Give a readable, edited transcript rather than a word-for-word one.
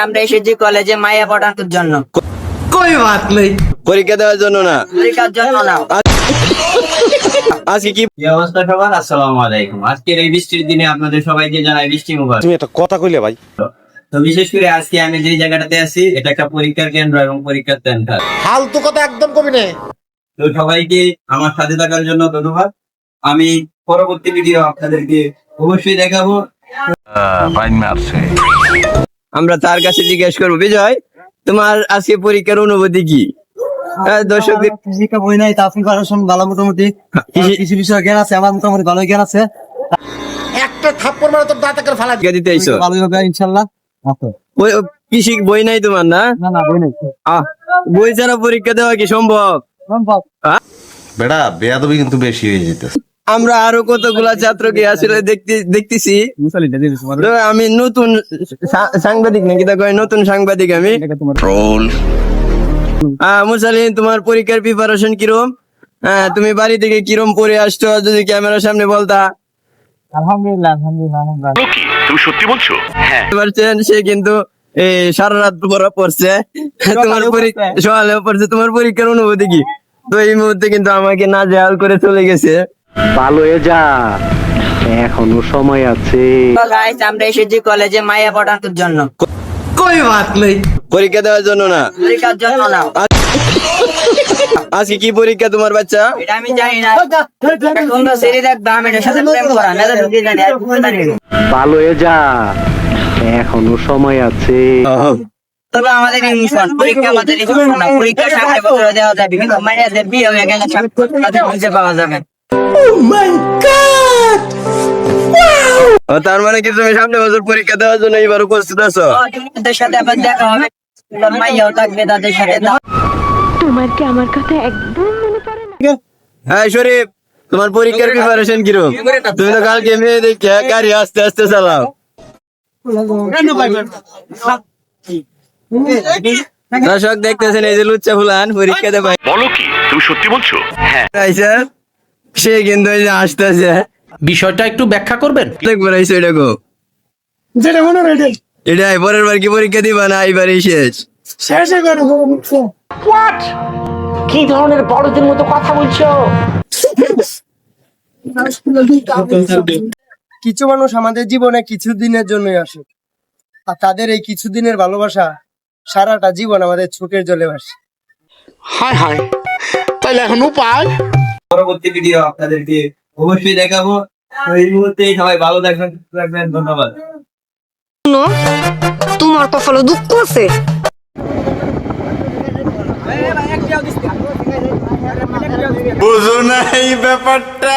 আমরা এসেছি কলেজে মাইয়া পড়ানোর জন্য। कोई बात नहीं। পরীক্ষা দেওয়ার জন্য না, পরীক্ষার জন্য না। আজকে কি কি অবস্থা সবার? আসসালামু আলাইকুম। আজকের এই বৃষ্টির দিনে আপনাদের সবাইকে জানাই বৃষ্টি মুবারক। তুমি একটা কথা কইলে ভাই? তো বিশেষ করে আজকে আমি যে জায়গাটাতে আছি এটা একটা পরীক্ষার কেন্দ্র এবং পরীক্ষার সেন্টার। ফালতু কথা একদম কবি না। তো সবাইকে আমার সাথে থাকার জন্য ধন্যবাদ। আমি পরবর্তী ভিডিও আপনাদেরকে অবশ্যই দেখাবো। আমরা তার কাছে জিজ্ঞেস করবো, বিজয় তোমার আজকে পরীক্ষার অনুভূতি কি? দর্শকদের ফিজিক্যাল বই নাই, তার প্রিপারেশন ভালো, মোটামুটি কিছু বিষয় জ্ঞান আছে, আমার মোটামুটি ভালো জ্ঞান আছে। একটা থাপ্পড় মারো তোর দাঁতে করে ফালা পরীক্ষা দিতে আইছো? ভালোই হবে ইনশাআল্লাহ। কৃষি বই নাই তোমার না? না বই নাই। বই ছাড়া পরীক্ষা দেওয়া কি সম্ভব? সম্ভব। বেড়া বেয়াদবি কিন্তু বেশি হয়ে যেতেছে। আমরা আরো কতগুলা ছাত্রকে আসলে দেখতেছি। তো আমি নতুন সাংবাদিক নাকি তা কয়, নতুন সাংবাদিক আমি। মুসালিন, তোমার পরীক্ষার প্রিপারেশন কিরম? তুমি বাড়ি থেকে কিরম পড়ে আসছো, যদি ক্যামেরার সামনে বলতা। আলহামদুলিল্লাহ আলহামদুলিল্লাহ। তুমি সত্যি বলছো? হ্যাঁ। পারছেন, সে কিন্তু সারা রাত পড়া পড়ছে, তোমার সকালেও পড়ছে। তোমার পরীক্ষার অনুভূতি কি? তো এই মুহূর্তে কিন্তু আমাকে নাজেহাল করে চলে গেছে। ভালো হয়ে যা, এখনো সময় আছে। গাইস, আমরা এসেছি কলেজে মাইয়া পড়ানোর জন্য। कोई बात नहीं। পরীক্ষা দেওয়ার জন্য না, পরীক্ষার জন্য না। আজকে কি পরীক্ষা তোমার বাচ্চা? এটা আমি জানি না। তোমরা সেরে দেখবা, আমি এটার সাথে প্রেম করা না, এটা ঢুকে জানি আর কোনো জানি না। ভালো হয়ে যা, এখনো সময় আছে। তবে আমাদের ইনফর্ম পরীক্ষা আমাদের ইনফর্ম না, পরীক্ষা সামনে বছর দেওয়া যাবে, কিন্তু মাইয়াদের বিয়ে হয়ে গেলে সামনে তাদের খুঁজে পাওয়া যাবে। তার মানে কি তুমি সামনে বছর পরীক্ষা দেওয়ার জন্য এবার উপস্থিত আছো? তোমাদের সাথে আবার দেখা হবে, মাইয়াও থাকবে তাদের সাথে। তোমার কি আমার কথা একদম মনে পড়ে না? হ্যাঁ শরীফ, তোমার পরীক্ষার প্রিপারেশন কিরকম? তুমি তো কালকে মেয়ে দেখে গাড়ি আস্তে আস্তে চালাও। দর্শক দেখতেছেন, এই যে লুচ্চা ফুলান পরীক্ষা দেবে। বলো কি? তুমি সত্যি বলছো? হ্যাঁ। সে কিন্তু এই যে আসতেছে। বিষয়টা একটু ব্যাখ্যা করবেন? দেখবো রাইছে এটা গো, যেটা মনে হয় এটাই পরের বার কি পরীক্ষা দিবা না এইবারই শেষ? শেষে করে হোয়াট? কি ধরনের বড়দের মতো কথা বলছো? কিছু মানুষ আমাদের জীবনে কিছু দিনের জন্যই আসে, আর তাদের এই কিছু দিনের ভালোবাসা সারাটা জীবন আমাদের চোখের জলে ভাসে। हाय हाय। তাহলে এখন উপায়? পরবর্তী ভিডিও আপনাদেরকে অবশ্যই দেখাবো। এই মুহূর্তে সবাই ভালো থাকবেন। ধন্যবাদ। তোমার কপালে দুঃখ আছে। বুঝো না এই ব্যাপারটা?